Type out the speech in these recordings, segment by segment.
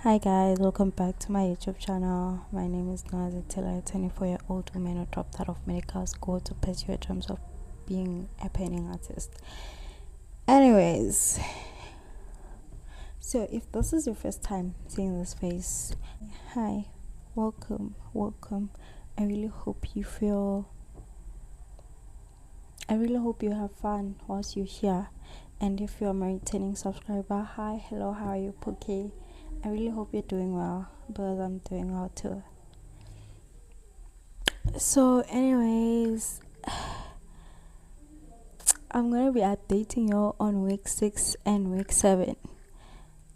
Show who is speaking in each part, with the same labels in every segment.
Speaker 1: Hi guys, welcome back to my YouTube channel. My name is Nazi Taylor, a 24-year-old woman who dropped out of medical school to pursue her dreams of being a painting artist. Anyways, so if this is your first time seeing this face, hi, welcome. I really hope you have fun whilst you're here. And if you're my returning subscriber, hi, hello, how are you, Poke? I really hope you're doing well, because I'm doing well too. So anyways, I'm gonna be updating you on week 6 and week 7.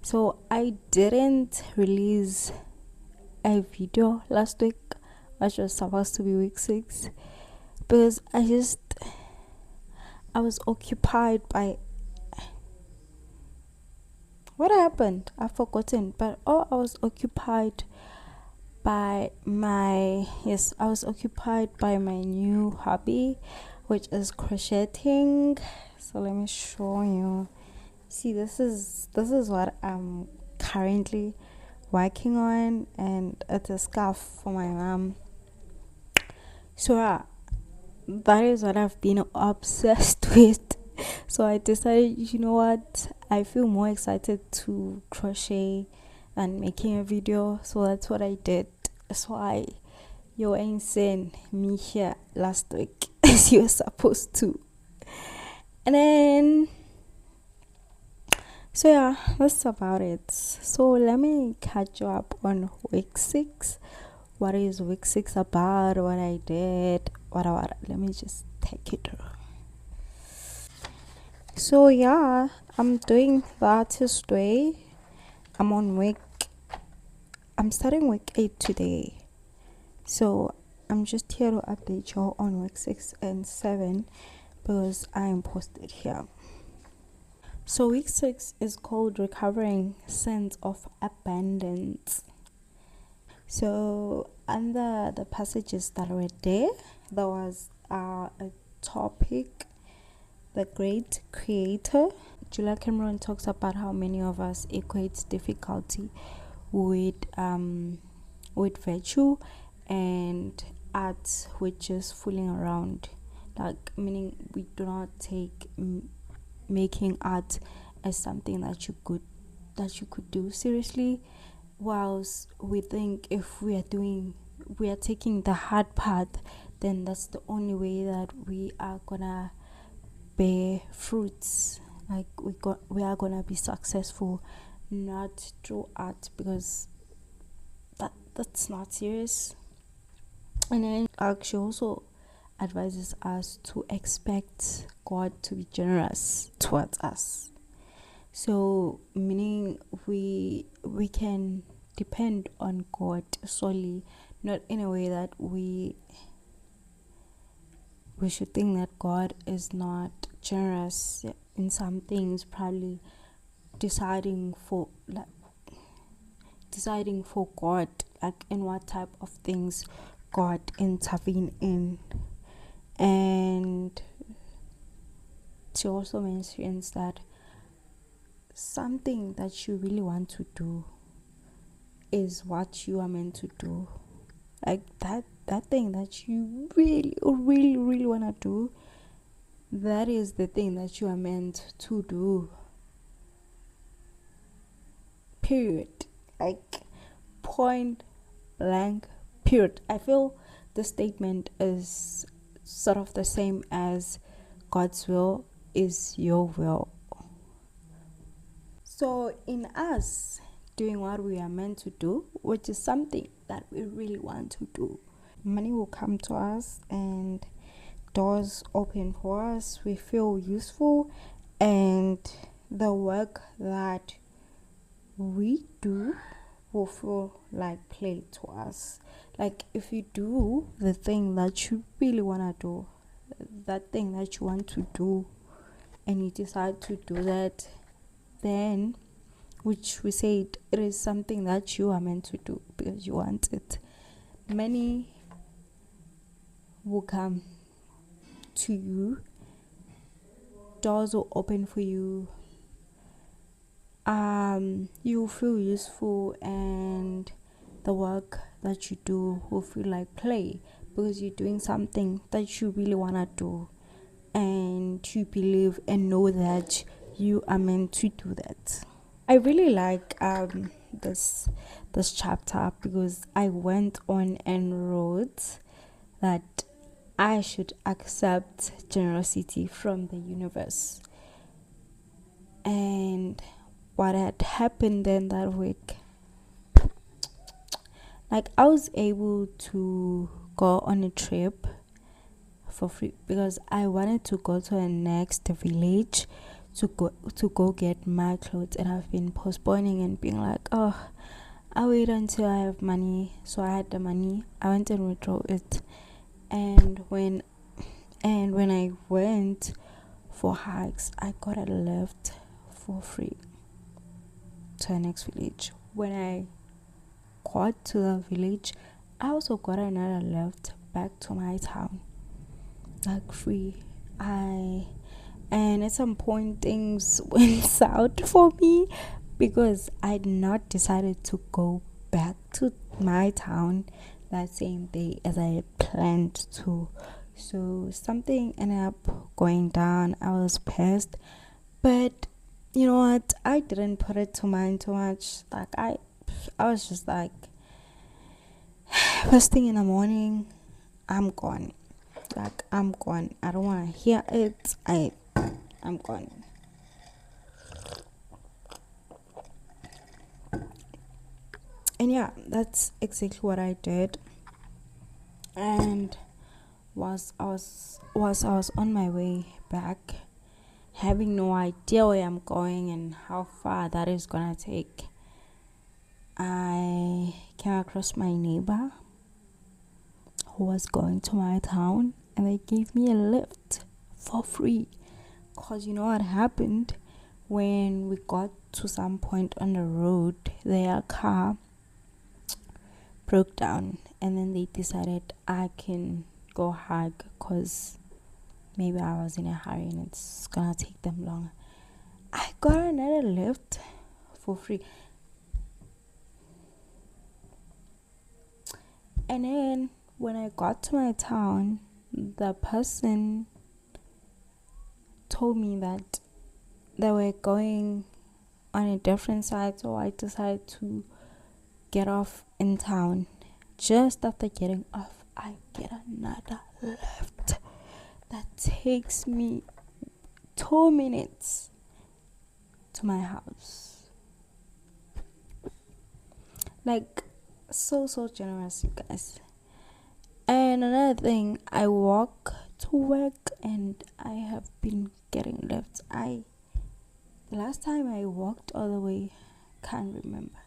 Speaker 1: So I didn't release a video last week, which was supposed to be week 6, because I was occupied by what happened. I've forgotten, but I was occupied by my new hobby, which is crocheting. So let me show you. See, this is what I'm currently working on, and it's a scarf for my mom. So that is what I've been obsessed with. So I decided, you know what, I feel more excited to crochet than making a video. So that's what I did. That's why you ain't seen me here last week as you were supposed to. And then, so yeah, that's about it. So let me catch you up on week 6. What is week 6 about? What I did? What? Let me just take it through. So yeah, I'm doing the artist way. I'm starting week 8 today. So I'm just here to update you on week 6 and 7 because I am posted here. So week 6 is called Recovering Sense of Abundance. So under the passages that were there was a topic, the great creator. Julia Cameron talks about how many of us equate difficulty with virtue, and art with just fooling around, like meaning we do not take making art as something that you could do seriously, whilst we think if we are taking the hard path, then that's the only way that we are gonna bear fruits, like we are gonna be successful, not through art, because that's not serious. And then she also advises us to expect God to be generous towards us. So meaning we can depend on God solely, not in a way that we should think that God is not generous in some things, probably deciding for God, like in what type of things God intervene in. And she also mentions that something that you really want to do is what you are meant to do, like that thing that you really want to do, that is the thing that you are meant to do, period. Like point blank, period. I feel the statement is sort of the same as God's will is your will. So in us doing what we are meant to do, which is something that we really want to do, money will come to us and doors open for us. We feel useful, and the work that we do will feel like play to us. Like if you do the thing that you really want to do, that thing that you want to do, and you decide to do that, then, which we said, it is something that you are meant to do because you want it, money will come to you, doors will open for you, you feel useful, and the work that you do will feel like play because you're doing something that you really want to do, and you believe and know that you are meant to do that. I really like this chapter because I went on and wrote that I should accept generosity from the universe. And what had happened then that week, like I was able to go on a trip for free because I wanted to go to a next village to go get my clothes, and I've been postponing and being like, oh, I'll wait until I have money. So I had the money, I went and withdrew it, and when I went for hikes, I got a lift for free to the next village. When I got to the village, I also got another lift back to my town, like free. And at some point things went south for me because I'd not decided to go back to my town that same day as I had planned to. So something ended up going down. I was pissed, but you know what? I didn't put it to mind too much. Like I was just like, first thing in the morning, I'm gone. Like I'm gone. I don't want to hear it. I'm gone. And yeah, that's exactly what I did. And was on my way back, having no idea where I'm going and how far that is gonna take, I came across my neighbor who was going to my town, and they gave me a lift for free. Cause you know what happened when we got to some point on the road, their car broke down, and then they decided I can go hike because maybe I was in a hurry and it's gonna take them longer. I got another lift for free. And then when I got to my town, the person told me that they were going on a different side, so I decided to get off in town. Just after getting off, I get another lift that takes me 2 minutes to my house. Like, so generous, you guys. And another thing, I walk to work and I have been getting lifts. The last time I walked all the way, can't remember.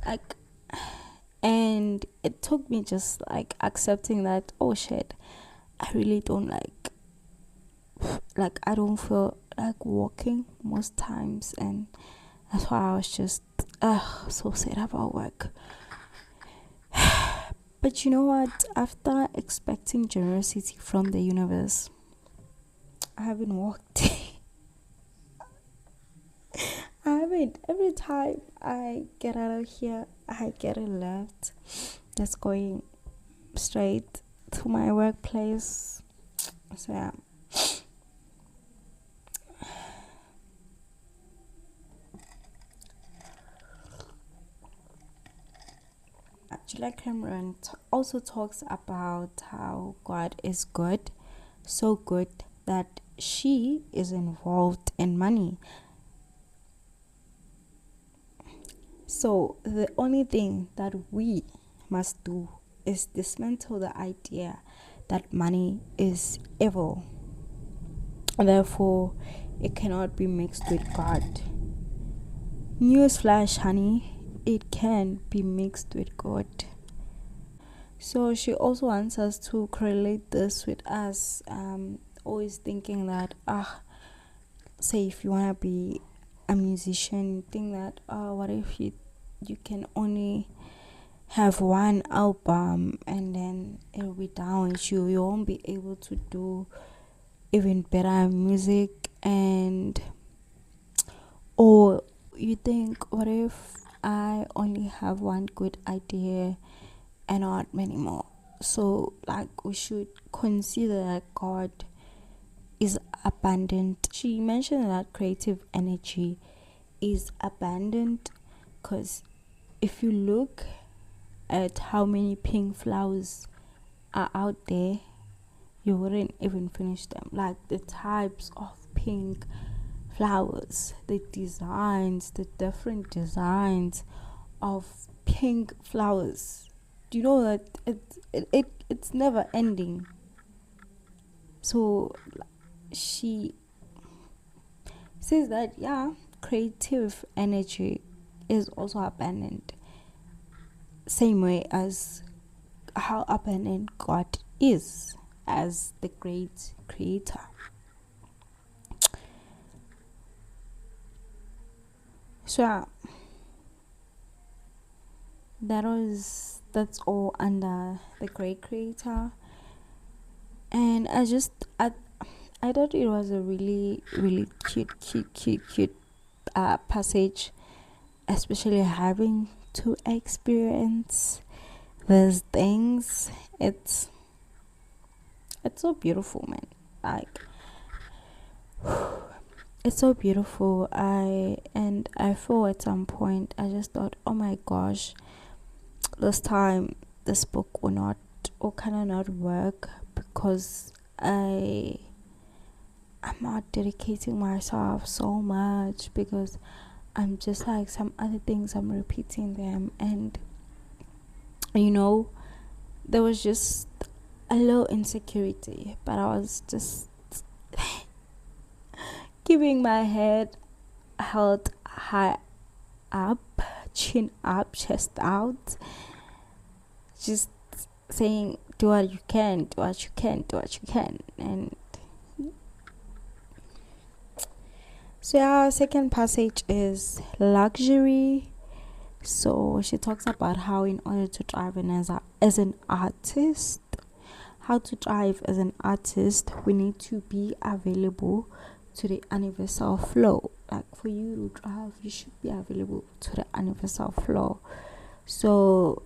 Speaker 1: Like, and it took me just like accepting that, oh shit, I really don't like I don't feel like walking most times, and that's why I was just so sad about work. But you know what? After expecting generosity from the universe, I haven't walked. I haven't. Every time I get out of here, I get a lift that's going straight to my workplace. So yeah. Julia Cameron also talks about how God is good, so good that she is involved in money. So the only thing that we must do is dismantle the idea that money is evil. Therefore, it cannot be mixed with God. Newsflash, honey, it can be mixed with God. So she also wants us to correlate this with us always thinking that say if you want to be a musician, you think that what if you can only have one album and then it'll be down with you. You won't be able to do even better music, and or you think, what if I only have one good idea and not many more? So, like, we should consider that God is abundant. She mentioned that creative energy is abundant because if you look at how many pink flowers are out there, you wouldn't even finish them. Like the types of pink flowers, the designs, the different designs of pink flowers. Do you know that it's never ending? So she says that, yeah, creative energy is also abundant, same way as how abundant God is as the great creator. So yeah, that's all under the great creator. And I thought it was a really really cute passage, especially having to experience these things. It's so beautiful, man. Like, it's so beautiful. I feel at some point I just thought, oh my gosh, this time this book will not, or kind of not work, because I'm not dedicating myself so much, because I'm just like some other things, I'm repeating them, and there was just a little insecurity, but I was just keeping my head held high up, chin up, chest out, just saying, do what you can, do what you can, do what you can. And so our second passage is luxury. So she talks about how, in order to thrive as an artist, we need to be available to the universal flow. Like, for you to thrive, you should be available to the universal flow. So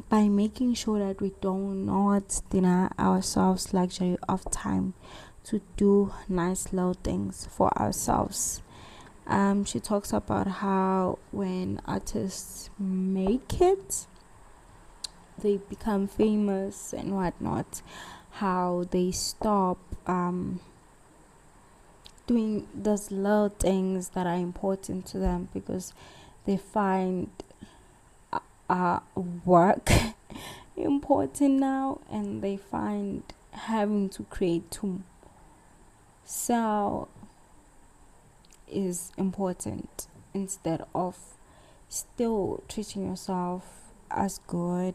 Speaker 1: by making sure that we do not deny ourselves luxury of time to do nice little things for ourselves. She talks about how when artists make it, they become famous and whatnot, how they stop doing those little things that are important to them, because they find work important now, and they find having to create to sell is important, instead of still treating yourself as good,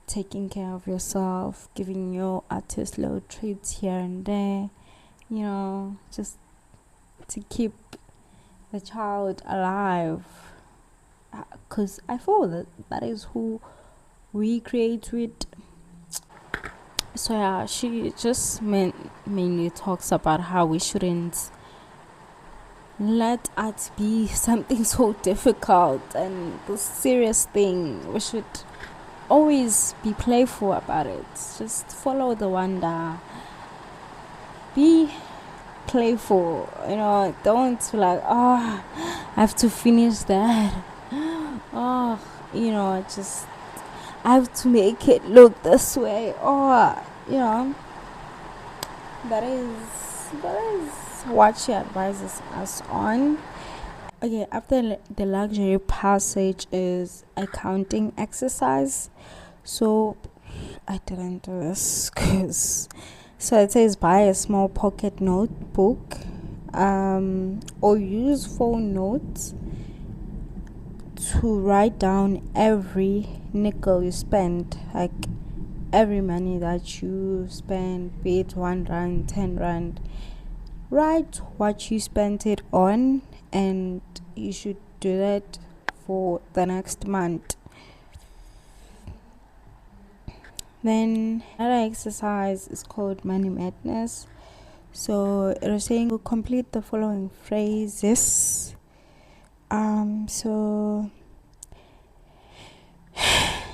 Speaker 1: taking care of yourself, giving your artist little treats here and there, just to keep the child alive. Because I feel that is who we create with. So yeah, she just mainly talks about how we shouldn't let art be something so difficult and the serious thing. We should always be playful about it. Just follow the wonder. Be playful. Don't like, I have to finish that. Just I have to make it look this way. That is what she advises us on. Okay, after the luxury passage is a counting exercise. So I didn't do this because it says buy a small pocket notebook, or use phone notes to write down every nickel you spend, like every money that you spend, be it 1 rand, 10 rand. Write what you spent it on, and you should do that for the next month. Then another exercise is called Money Madness. So it was saying, complete the following phrases So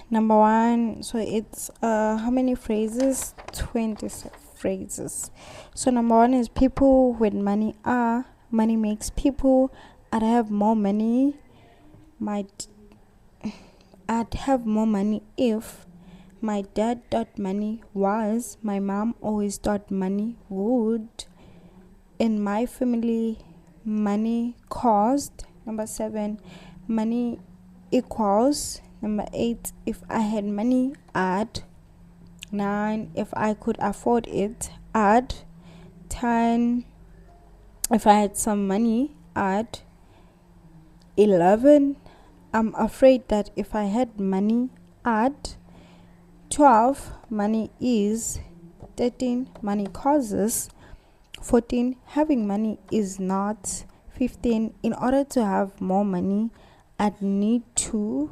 Speaker 1: number one, so it's how many phrases? 20 phrases. So number one is people with money are money makes people. I'd have more money. I'd have more money if my dad thought money was. My mom always thought money would. In my family, money caused. Number seven, money equals. Number eight, if I had money, I'd. 9, if I could afford it, I'd. 10, if I had some money, I'd. 11, I'm afraid that if I had money, I'd. 12, money is. 13, money causes. 14, having money is not. 15, in order to have more money, I'd need to.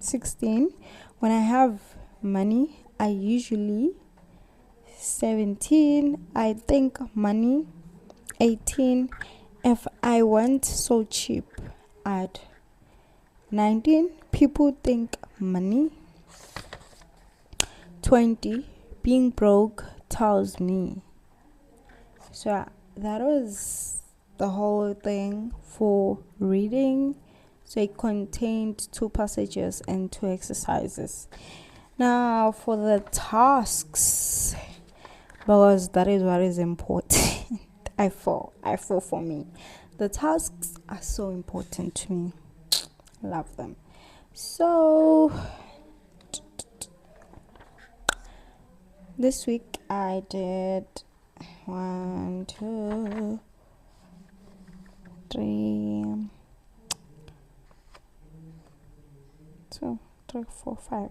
Speaker 1: 16, when I have money, I usually. 17, I think money. 18, if I went so cheap, I'd. 19, people think money. 20, being broke tells me. So that was the whole thing for reading. So it contained 2 passages and 2 exercises. Now for the tasks, because that is what is important. I fall for me. The tasks are so important to me. Love them. So this week I did 1, 2, 3, 2, 3, 4, 5.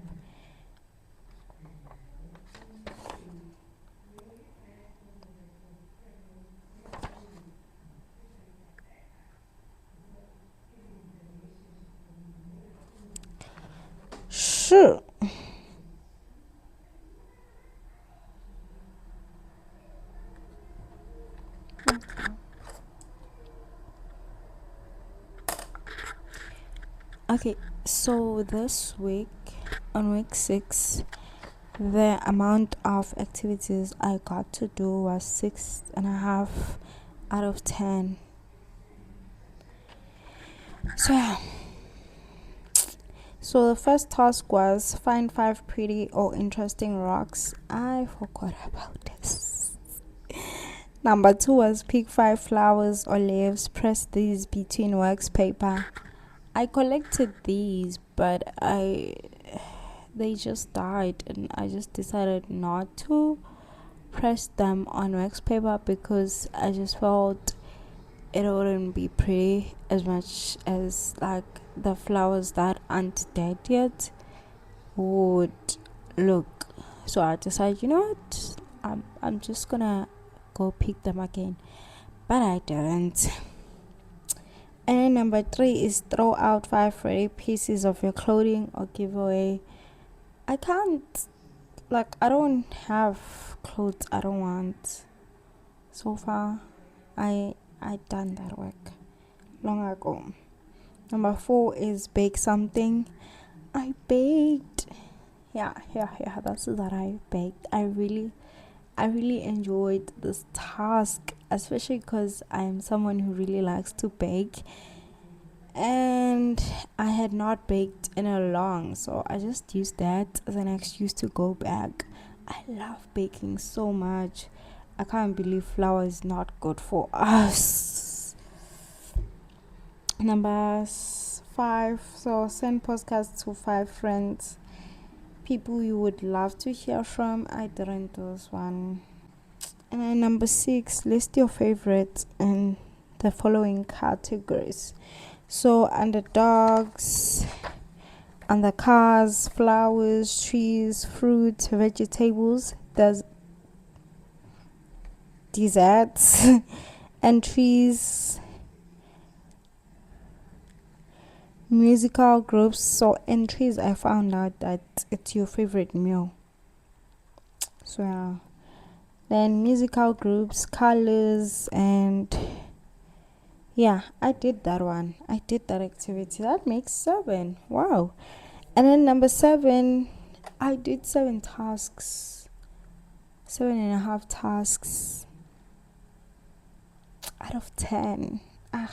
Speaker 1: Sure. Okay, so this week, on week 6, the amount of activities I got to do was 6.5 out of 10. So yeah. So the first task was find 5 pretty or interesting rocks. I forgot about this. Number 2 was pick 5 flowers or leaves. Press these between wax paper. I collected these, but they just died, and I just decided not to press them on wax paper because I just felt it wouldn't be pretty as much as like the flowers that aren't dead yet would look. So I decided, you know what, I'm just gonna go pick them again, but I didn't. And then number 3 is throw out 5 ready pieces of your clothing or give away. I can't, like, I don't have clothes I don't want. So far, I done that work long ago. Number 4 is bake something. I baked. Yeah. That's what I baked. I really enjoyed this task, especially because I am someone who really likes to bake, and I had not baked in a long, so I just used that as an excuse to go back. I love baking so much. I can't believe flour is not good for us. Number 5, so send postcards to 5 friends, people you would love to hear from. I didn't do this one. And then number 6, list your favorites in the following categories. So under dogs, under cars, flowers, trees, fruit, vegetables, there's desserts, entries, musical groups. So entries, I found out that it's your favorite meal. So yeah. Then musical groups, colors, and Yeah, I did that one. I did that activity. That makes 7. Wow. And then number 7, I did 7 tasks, 7.5 tasks out of 10. Ah,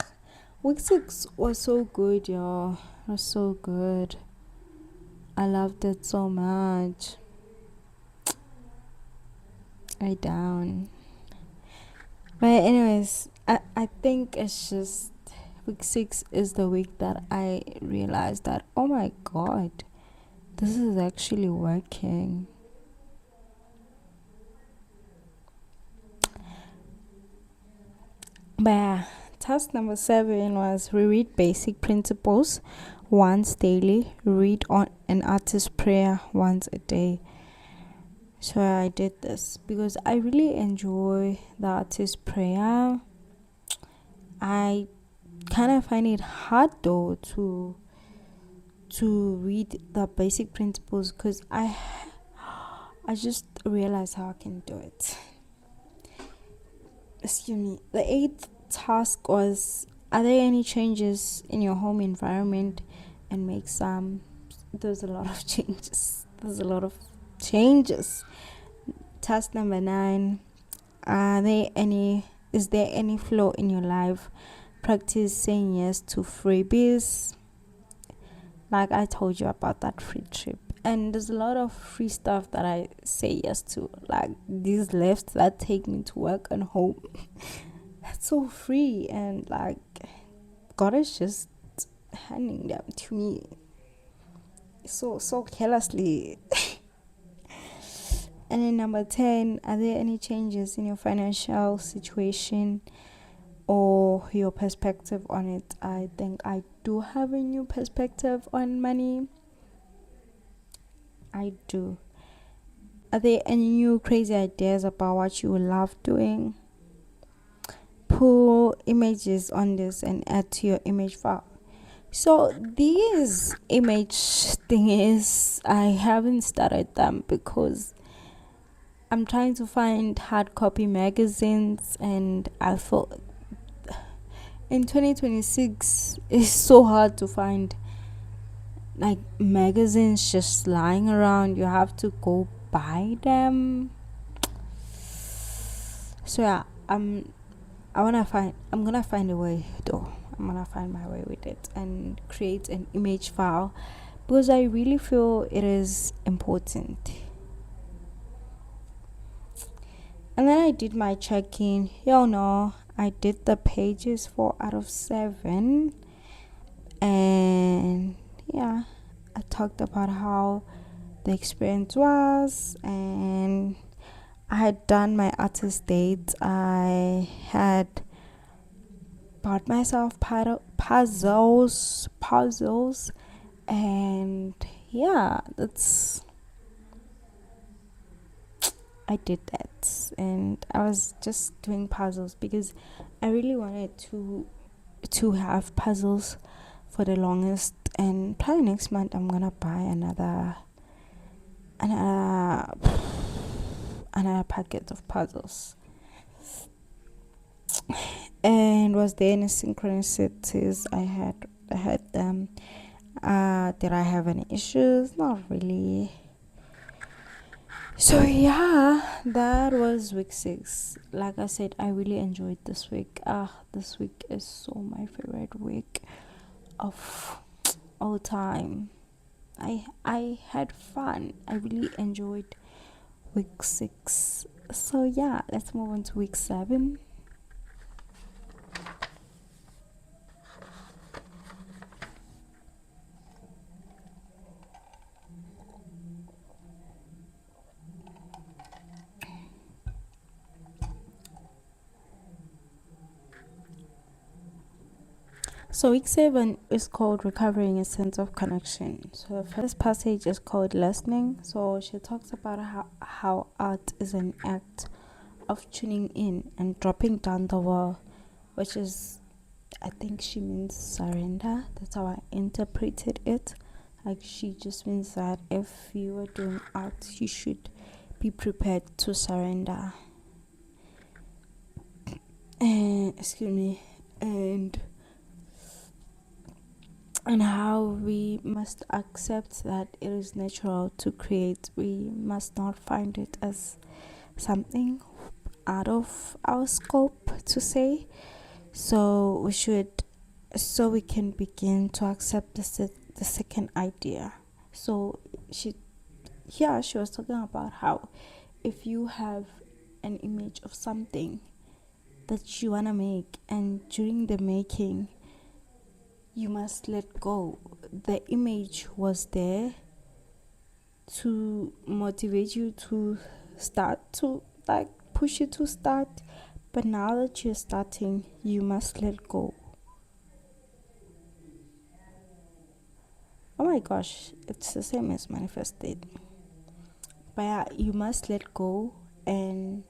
Speaker 1: week 6 was so good, y'all. It was so good. I loved it so much. I down. But anyways, I think it's just week 6 is the week that I realized that, oh my god, this is actually working. But yeah, task number 7 was reread basic principles once daily, read on an artist's prayer once a day. So I did this because I really enjoy the artist's prayer. I kind of find it hard though to read the basic principles because I just realized how I can do it. Excuse me. The 8th task was, are there any changes in your home environment? And make some. There's a lot of changes. Task number 9, is there any flow in your life? Practice saying yes to freebies. Like I told you about that free trip. And there's a lot of free stuff that I say yes to. Like these lifts that take me to work and home. That's so free, and like God is just handing them to me so carelessly. And then number 10, are there any changes in your financial situation or your perspective on it? I think I do have a new perspective on money. I do. Are there any new crazy ideas about what you love doing? Pull images on this and add to your image file. So these image thingies, I haven't started them because I'm trying to find hard copy magazines, and I thought in 2026 it's so hard to find like magazines just lying around. You have to go buy them. So yeah, I'm gonna find a way though. I'm gonna find my way with it and create an image file because I really feel it is important. And then I did my check-in. No, I did the pages 4 out of 7. And yeah, I talked about how the experience was, and I had done my artist dates. I had bought myself puzzles, and yeah, I did that, and I was just doing puzzles because I really wanted to have puzzles for the longest. And probably next month I'm gonna buy another packet of puzzles. And was there any synchronicities? I had them. Did I have any issues? Not really. So yeah, that was week 6. Like I said, I really enjoyed this week. This week is so my favorite week of all time. I had fun. I really enjoyed week 6. So yeah, let's move on to week 7. So week 7 is called recovering a sense of connection. So the first passage is called listening. So she talks about how art is an act of tuning in and dropping down the wall, which is, I think she means surrender. That's how I interpreted it. Like she just means that if you are doing art, you should be prepared to surrender. And excuse me. and how we must accept that it is natural to create. We must not find it as something out of our scope to say. So we should, so we can begin to accept the second idea. So she, yeah, she was talking about how if you have an image of something that you want to make, and during the making you must let go. The image was there to motivate you to start, to like push you to start, but now that you're starting, you must let go. Oh my gosh, it's the same as manifested. But yeah, you must let go and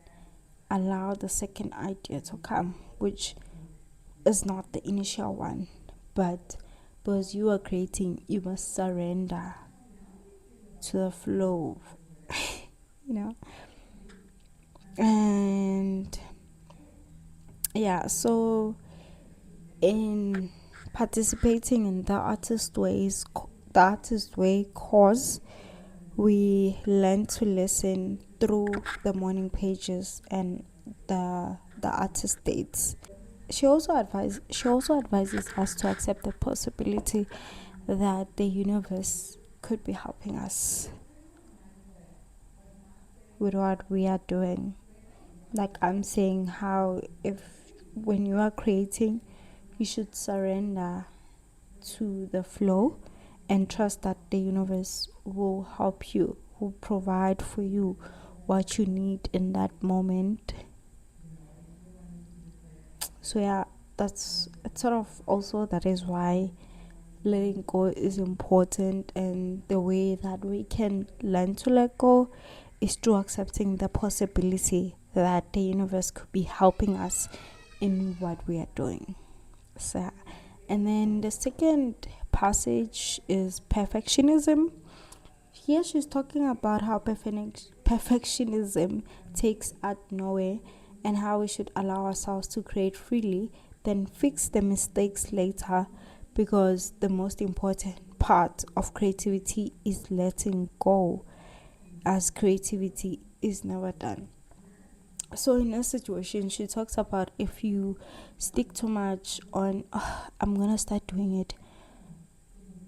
Speaker 1: allow the second idea to come, which is not the initial one, but because you are creating, you must surrender to the flow, you know. And yeah, so in participating in the artist way course, we learn to listen through the morning pages and the artist dates. She also advises us to accept the possibility that the universe could be helping us with what we are doing. Like I'm saying, how if when you are creating, you should surrender to the flow and trust that the universe will help you, will provide for you what you need in that moment. So yeah, that's it's sort of also that is why letting go is important, and the way that we can learn to let go is through accepting the possibility that the universe could be helping us in what we are doing. So, and then the second passage is perfectionism. Here she's talking about how perfectionism takes us nowhere, and how we should allow ourselves to create freely, then fix the mistakes later, because the most important part of creativity is letting go, as creativity is never done. So in this situation, she talks about if you stick too much on, "Oh, I'm gonna start doing it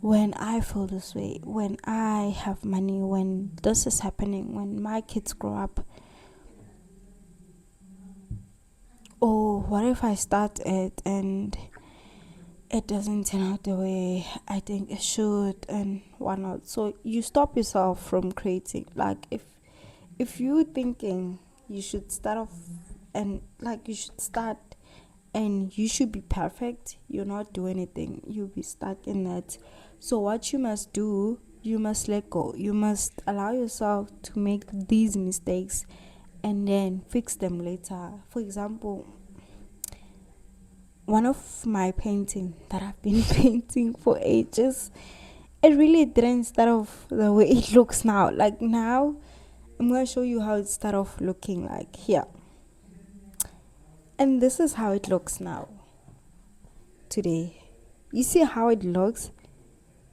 Speaker 1: when I feel this way, when I have money, when this is happening, when my kids grow up," or what if I start it and it doesn't turn out the way I think it should and whatnot. So you stop yourself from creating. Like if you're thinking you should start off, and like you should start and you should be perfect, you're not doing anything, you'll be stuck in that. So what you must do, you must let go. You must allow yourself to make these mistakes and then fix them later. For example, one of my painting that I've been painting for ages, it really didn't start off the way it looks now. Like now, I'm going to show you how it started off looking like here. And this is how it looks now, today. You see how it looks?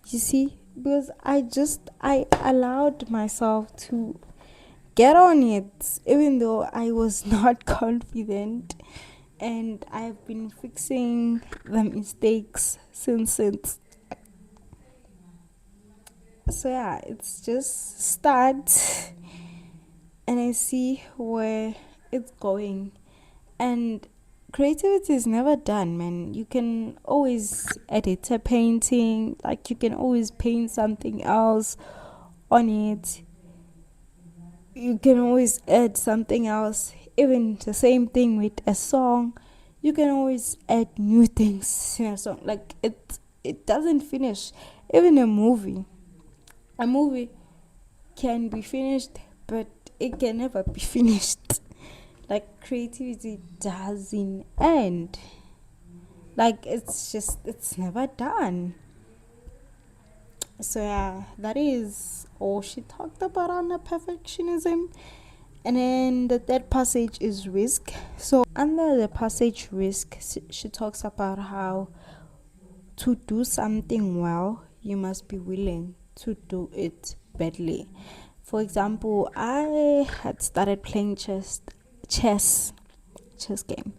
Speaker 1: You see? Because I allowed myself to get on it, even though I was not confident. And I've been fixing the mistakes since. So yeah, it's just start and I see where it's going. And creativity is never done, man. You can always edit a painting, like you can always paint something else on it. You can always add something else. Even the same thing with a song, you can always add new things in a song. Like it doesn't finish. Even a movie can be finished, but it can never be finished. Like creativity doesn't end. Like it's never done. So yeah, that is all she talked about on the perfectionism. And then the third passage is risk. So under the passage risk, she talks about how to do something well, you must be willing to do it badly. For example, I had started playing chess game.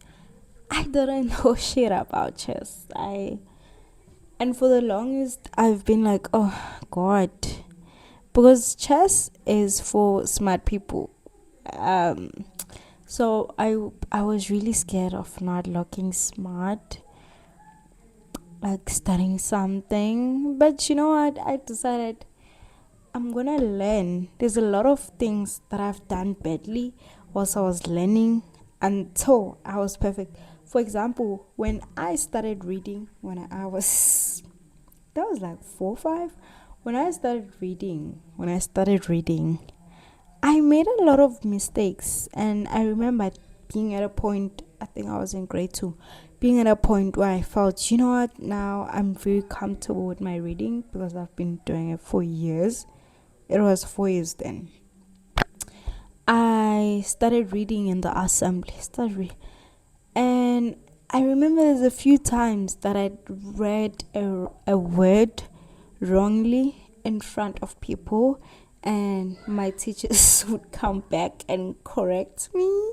Speaker 1: I didn't know shit about chess. And for the longest I've been like, oh god, because chess is for smart people. So I was really scared of not looking smart, like studying something. But you know what? I decided I'm gonna learn. There's a lot of things that I've done badly whilst I was learning until I was perfect. For example, when I started reading, that was like 4 or 5. When I started reading, I made a lot of mistakes, and I remember being at a point, I think I was in grade 2, being at a point where I felt, you know what, now I'm very comfortable with my reading because I've been doing it for years. It was 4 years then. I started reading in the assembly, and I remember there's a few times that I'd read a word wrongly in front of people, and my teachers would come back and correct me.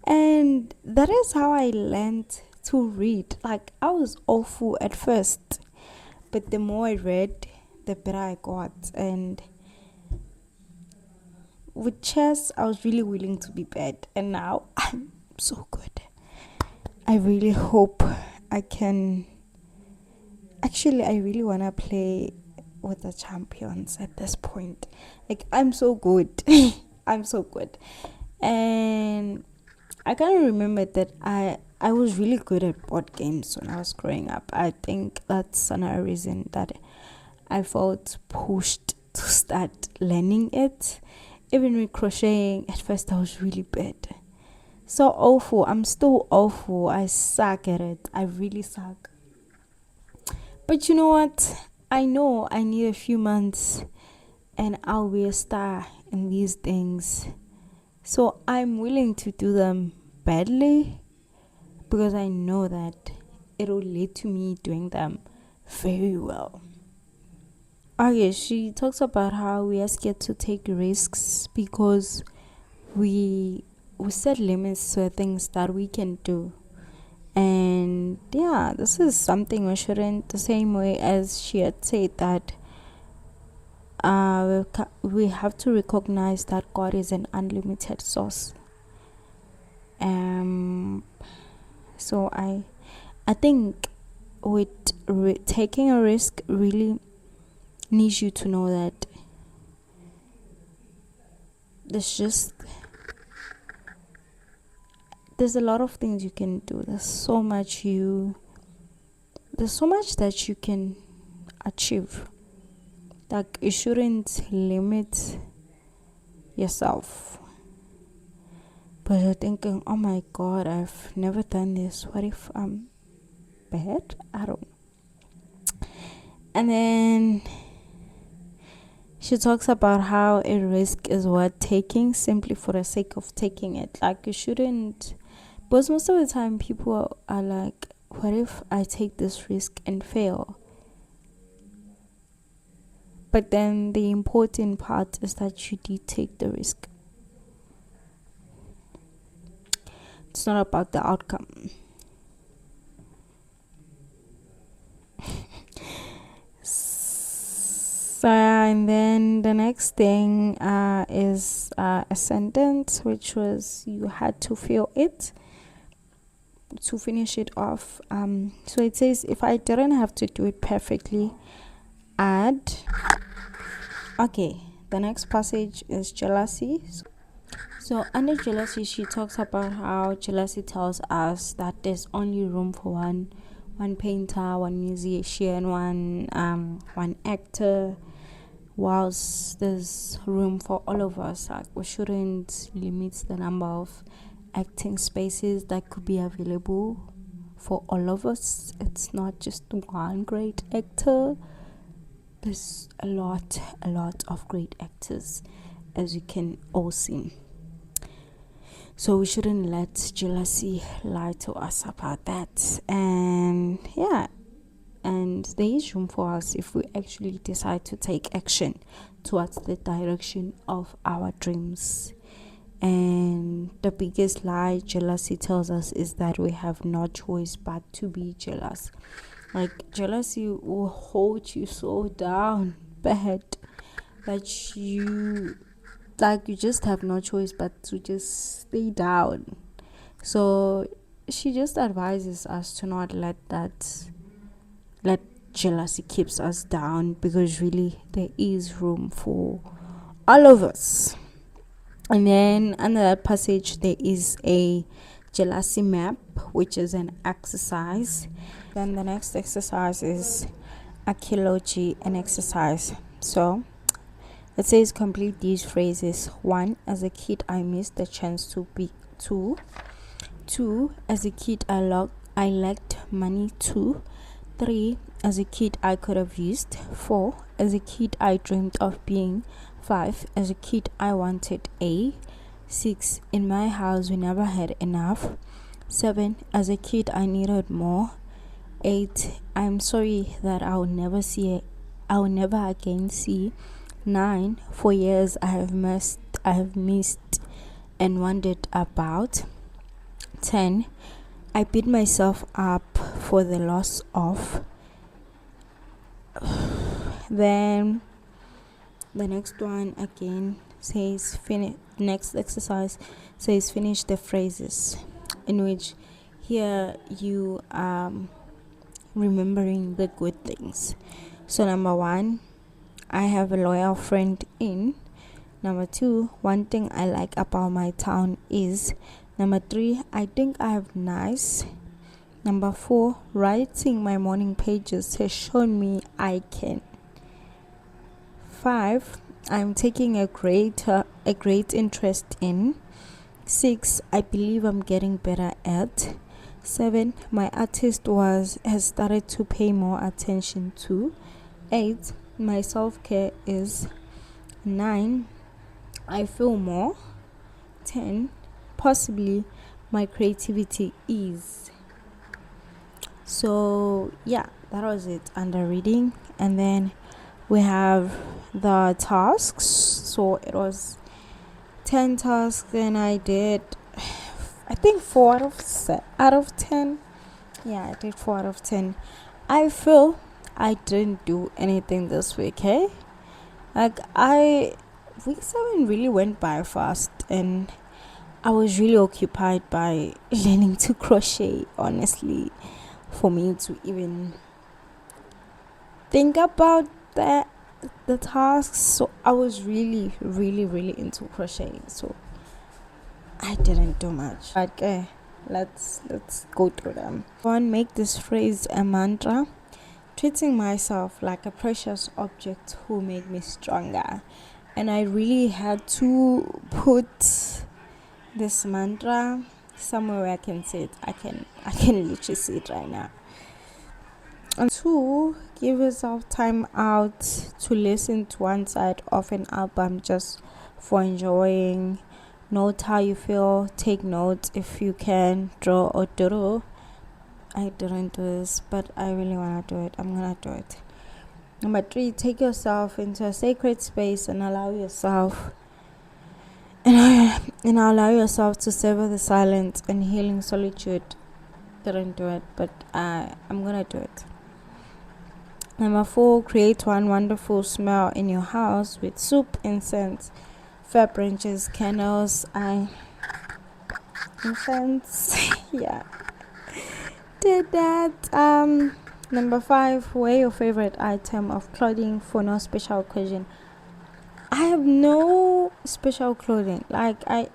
Speaker 1: And that is how I learned to read. Like, I was awful at first, but the more I read, the better I got. And with chess, I was really willing to be bad, and now I'm so good. I really hope I can. Actually, I really want to play with the champions at this point. Like, I'm so good. I'm so good. And I kind of remember that I was really good at board games when I was growing up. I think that's another reason that I felt pushed to start learning it. Even with crocheting, at first I was really bad. So awful. I'm still awful. I suck at it. I really suck. But you know what? I know I need a few months and I'll be a star in these things. So I'm willing to do them badly because I know that it'll lead to me doing them very well. Okay, she talks about how we are scared to take risks because we set limits to things that we can do. And yeah, this is something we shouldn't, the same way as she had said that we have to recognize that God is an unlimited source. So I think with taking a risk really needs you to know that there's a lot of things you can do. There's so much that you can achieve. Like, you shouldn't limit yourself. But you're thinking, oh my god, I've never done this. What if I'm bad? I don't know. And then she talks about how a risk is worth taking simply for the sake of taking it. Like, you shouldn't, because most of the time people are like, what if I take this risk and fail? But then the important part is that you did take the risk. It's not about the outcome. So, and then the next thing is a sentence, which was you had to feel it to finish it off. So it says, if I didn't have to do it perfectly, okay, the next passage is jealousy. So under jealousy, she talks about how jealousy tells us that there's only room for one painter, one musician, one actor, whilst there's room for all of us. Like, we shouldn't limit the number of acting spaces that could be available for all of us. It's not just one great actor. There's a lot of great actors, as you can all see. So we shouldn't let jealousy lie to us about that. And yeah, and there is room for us if we actually decide to take action towards the direction of our dreams. And the biggest lie jealousy tells us is that we have no choice but to be jealous. Like, jealousy will hold you so down bad that you just have no choice but to just stay down. So she just advises us to not let jealousy keeps us down, because really there is room for all of us. And then under that passage there is a jealousy map, which is an exercise. Then the next exercise is archaeology and exercise. So it says complete these phrases. 1, as a kid I missed the chance to be 2. 2, as a kid I lacked money. 2. 3, as a kid I could have used. 4, as a kid I dreamed of being. 5, as a kid I wanted a. 6, in my house we never had enough. 7, as a kid I needed more. 8, I'm sorry that I'll never again see. 9, for years I have missed and wondered about. 10, I beat myself up for the loss of. Then the next one again says next exercise says finish the phrases, in which here you remembering the good things. So number 1, I have a loyal friend in. Number 2, one thing I like about my town is. Number 3, I think I have nice. Number 4, writing my morning pages has shown me I can. 5, I'm taking a great interest in. 6, I believe I'm getting better at. 7, my artist has started to pay more attention to. 8, my self-care is. 9, I feel more. 10, possibly my creativity is. So yeah, that was it under reading. And then we have the tasks. So it was 10 tasks, and I did, I think, 4 out of 10. Yeah, I did 4 out of 10. I feel I didn't do anything this week, eh? Like, week 7 really went by fast, and I was really occupied by learning to crochet, honestly, for me to even think about the tasks. So I was really into crocheting, so I didn't do much. Okay, let's go through them. 1, make this phrase a mantra. Treating myself like a precious object who made me stronger. And I really had to put this mantra somewhere where I can see it. I can literally see it right now. And 2, give yourself time out to listen to one side of an album just for enjoying. Note how you feel. Take notes if you can. Draw or doodle. I didn't do this, but I really want to do it. I'm gonna do it. Number 3, take yourself into a sacred space and allow yourself to savor the silence and healing solitude. Didn't do it, but I'm gonna do it. Number 4, create one wonderful smell in your house with soup, incense, fir branches, candles, incense. Yeah, did that. Number 5, wear your favorite item of clothing for no special occasion. I have no special clothing. Like, I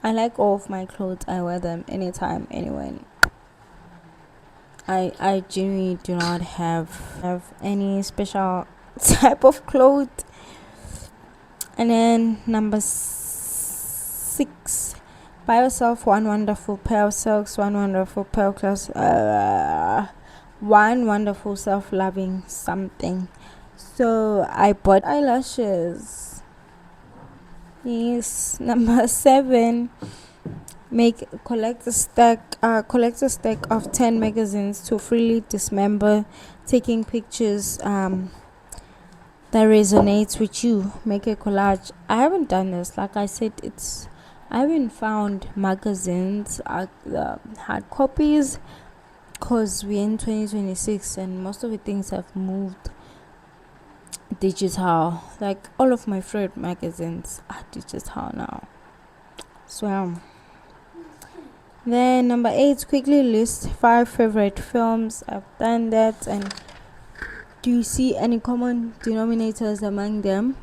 Speaker 1: like all of my clothes. I wear them anytime, anywhere. I genuinely do not have any special type of clothes. And then number 6, buy yourself one wonderful pair of socks, one wonderful pair of clothes, one wonderful self-loving something. So I bought eyelashes. Yes, number 7. Collect a stack of 10 magazines to freely dismember, taking pictures that resonates with you. Make a collage. I haven't done this. Like I said, I haven't found magazines, hard copies, because we're in 2026 and most of the things have moved digital. Like all of my favorite magazines are digital now. So then number 8, quickly list 5 favorite films. I've done that. And do you see any common denominators among them?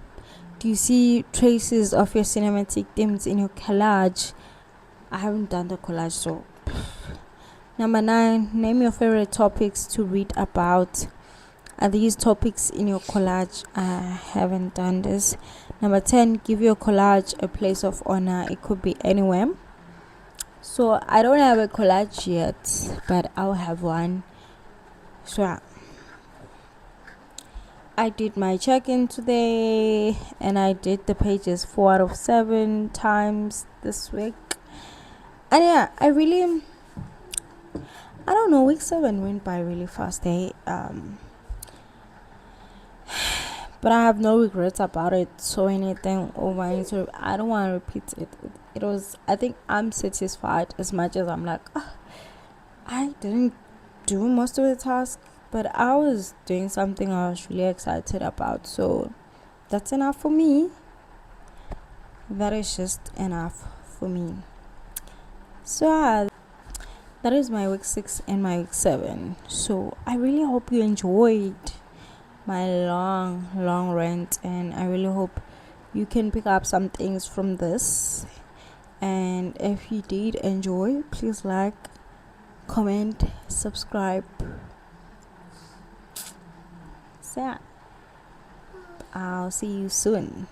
Speaker 1: Do you see traces of your cinematic themes in your collage? I haven't done the collage, so. Number 9, name your favorite topics to read about. Are these topics in your collage? I haven't done this. Number 10, give your collage a place of honor. It could be anywhere. So I don't have a collage yet, but I'll have one. So I did my check-in today and I did the pages 4 out of 7 times this week. And yeah, I don't know, week 7 went by really fast, but I have no regrets about it. So anything over into, I don't want to repeat it. It was, I think I'm satisfied as much as I'm like, I didn't do most of the task, but I was doing something I was really excited about. So that's enough for me. That is just enough for me. So that is my week 6 and my week 7. So I really hope you enjoyed my long rant, and I really hope you can pick up some things from this. And if you did enjoy, please like, comment, subscribe. So I'll see you soon.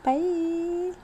Speaker 1: Bye.